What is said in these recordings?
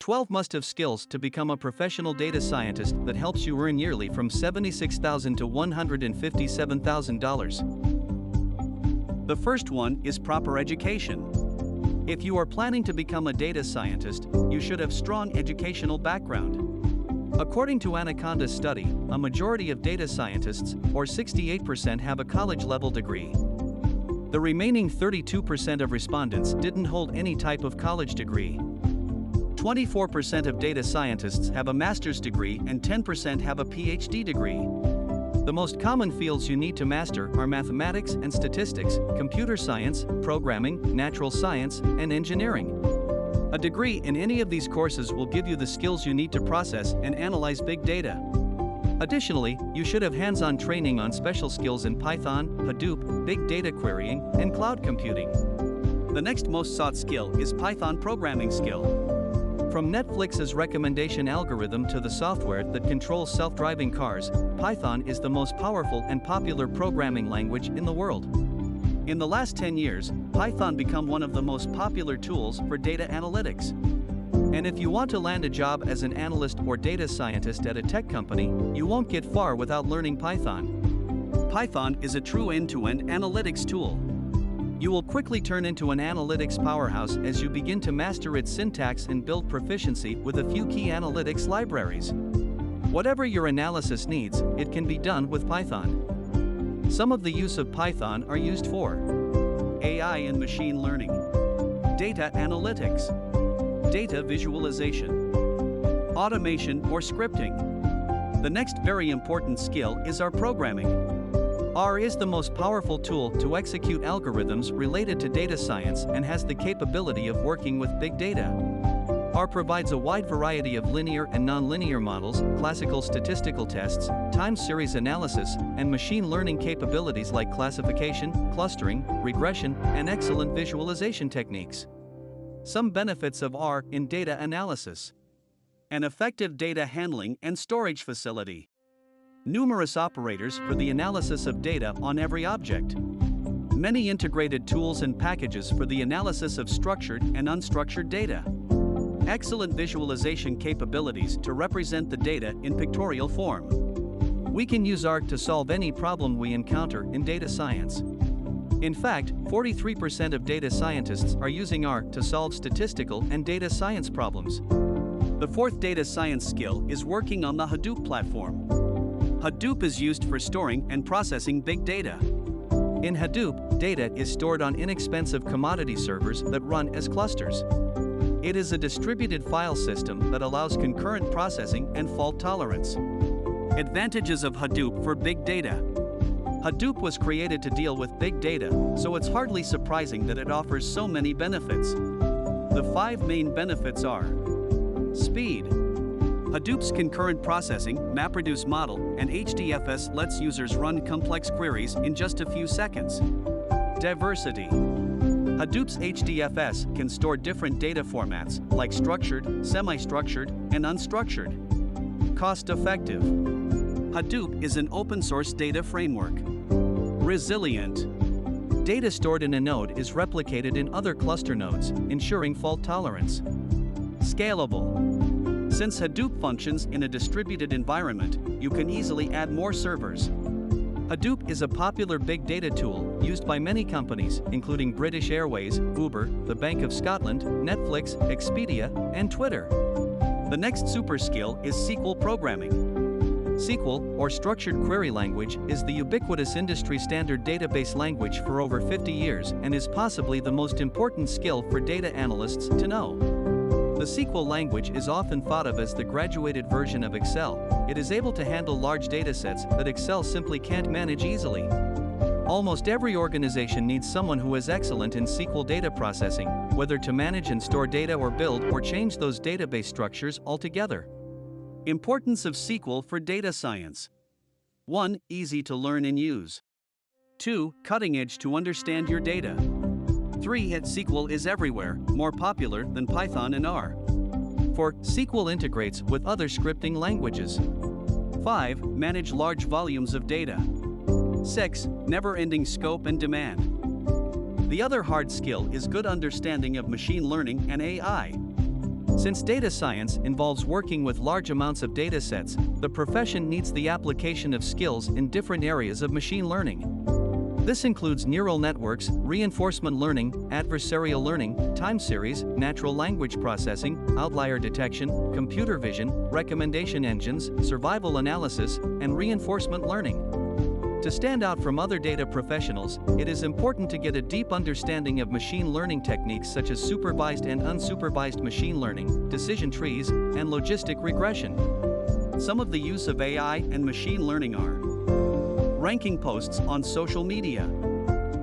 12 must-have skills to become a professional data scientist that helps you earn yearly from $76,000 to $157,000. The first one is proper education. If you are planning to become a data scientist, you should have strong educational background. According to Anaconda's study, a majority of data scientists, or 68%, have a college-level degree. The remaining 32% of respondents didn't hold any type of college degree. 24% of data scientists have a master's degree and 10% have a PhD degree. The most common fields you need to master are mathematics and statistics, computer science, programming, natural science, and engineering. A degree in any of these courses will give you the skills you need to process and analyze big data. Additionally, you should have hands-on training on special skills in Python, Hadoop, big data querying, and cloud computing. The next most sought skill is Python programming skill. From Netflix's recommendation algorithm to the software that controls self-driving cars, Python is the most powerful and popular programming language in the world. In the last 10 years, Python became one of the most popular tools for data analytics. And if you want to land a job as an analyst or data scientist at a tech company, you won't get far without learning Python. Python is a true end-to-end analytics tool. You will quickly turn into an analytics powerhouse as you begin to master its syntax and build proficiency with a few key analytics libraries. Whatever your analysis needs, it can be done with Python. Some of the use of Python are used for AI and machine learning, data analytics, data visualization, automation or scripting. The next very important skill is R programming. R is the most powerful tool to execute algorithms related to data science and has the capability of working with big data. R provides a wide variety of linear and nonlinear models, classical statistical tests, time series analysis, and machine learning capabilities like classification, clustering, regression, and excellent visualization techniques. Some benefits of R in data analysis: an effective data handling and storage facility, numerous operators for the analysis of data on every object, many integrated tools and packages for the analysis of structured and unstructured data, excellent visualization capabilities to represent the data in pictorial form. We can use R to solve any problem we encounter in data science. In fact, 43% of data scientists are using R to solve statistical and data science problems. The fourth data science skill is working on the Hadoop platform. Hadoop is used for storing and processing big data. In Hadoop, data is stored on inexpensive commodity servers that run as clusters. It is a distributed file system that allows concurrent processing and fault tolerance. Advantages of Hadoop for big data. Hadoop was created to deal with big data, so it's hardly surprising that it offers so many benefits. The 5 main benefits are: speed. Hadoop's concurrent processing, MapReduce model, and HDFS lets users run complex queries in just a few seconds. Diversity. Hadoop's HDFS can store different data formats, like structured, semi-structured, and unstructured. Cost-effective. Hadoop is an open-source data framework. Resilient. Data stored in a node is replicated in other cluster nodes, ensuring fault tolerance. Scalable. Since Hadoop functions in a distributed environment, you can easily add more servers. Hadoop is a popular big data tool used by many companies, including British Airways, Uber, the Bank of Scotland, Netflix, Expedia, and Twitter. The next super skill is SQL programming. SQL, or Structured Query Language, is the ubiquitous industry standard database language for over 50 years and is possibly the most important skill for data analysts to know. The SQL language is often thought of as the graduated version of Excel. It is able to handle large datasets that Excel simply can't manage easily. Almost every organization needs someone who is excellent in SQL data processing, whether to manage and store data or build or change those database structures altogether. Importance of SQL for data science. 1. Easy to learn and use. 2. Cutting edge to understand your data. 3. SQL is everywhere, more popular than Python and R. 4. SQL integrates with other scripting languages. 5. Manage large volumes of data. 6. Never-ending scope and demand. The other hard skill is good understanding of machine learning and AI. Since data science involves working with large amounts of data sets, the profession needs the application of skills in different areas of machine learning. This includes neural networks, reinforcement learning, adversarial learning, time series, natural language processing, outlier detection, computer vision, recommendation engines, survival analysis, and reinforcement learning. To stand out from other data professionals, it is important to get a deep understanding of machine learning techniques such as supervised and unsupervised machine learning, decision trees, and logistic regression. Some of the use of AI and machine learning are ranking posts on social media,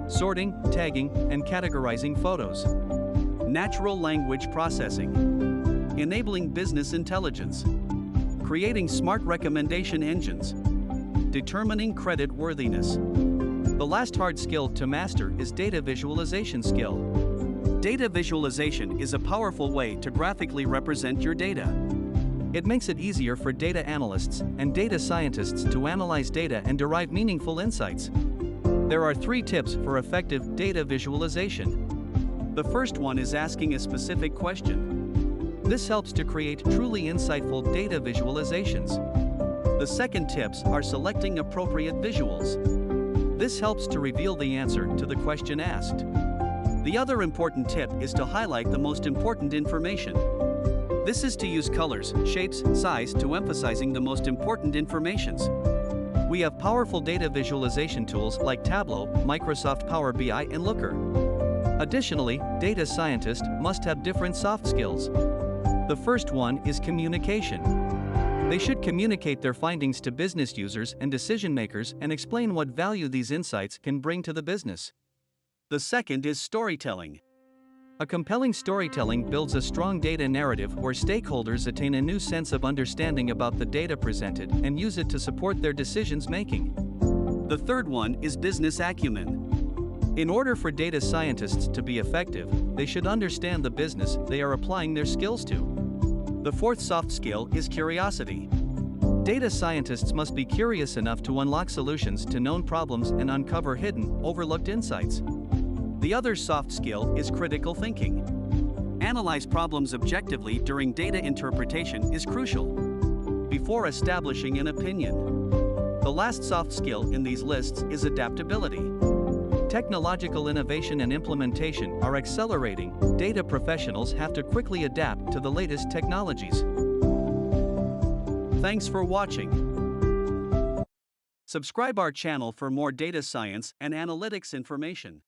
sorting, tagging, and categorizing photos, natural language processing, enabling business intelligence, creating smart recommendation engines, determining credit worthiness. The last hard skill to master is data visualization skill. Data visualization is a powerful way to graphically represent your data. It makes it easier for data analysts and data scientists to analyze data and derive meaningful insights. There are 3 tips for effective data visualization. The first one is asking a specific question. This helps to create truly insightful data visualizations. The second tips are selecting appropriate visuals. This helps to reveal the answer to the question asked. The other important tip is to highlight the most important information. This is to use colors, shapes, size to emphasizing the most important informations. We have powerful data visualization tools like Tableau, Microsoft Power BI, and Looker. Additionally, data scientists must have different soft skills. The first one is communication. They should communicate their findings to business users and decision makers and explain what value these insights can bring to the business. The second is storytelling. A compelling storytelling builds a strong data narrative where stakeholders attain a new sense of understanding about the data presented and use it to support their decisions making. The third one is business acumen. In order for data scientists to be effective, they should understand the business they are applying their skills to. The fourth soft skill is curiosity. Data scientists must be curious enough to unlock solutions to known problems and uncover hidden, overlooked insights. The other soft skill is critical thinking. Analyze problems objectively during data interpretation is crucial before establishing an opinion. The last soft skill in these lists is adaptability. Technological innovation and implementation are accelerating. Data professionals have to quickly adapt to the latest technologies. Thanks for watching. Subscribe our channel for more data science and analytics information.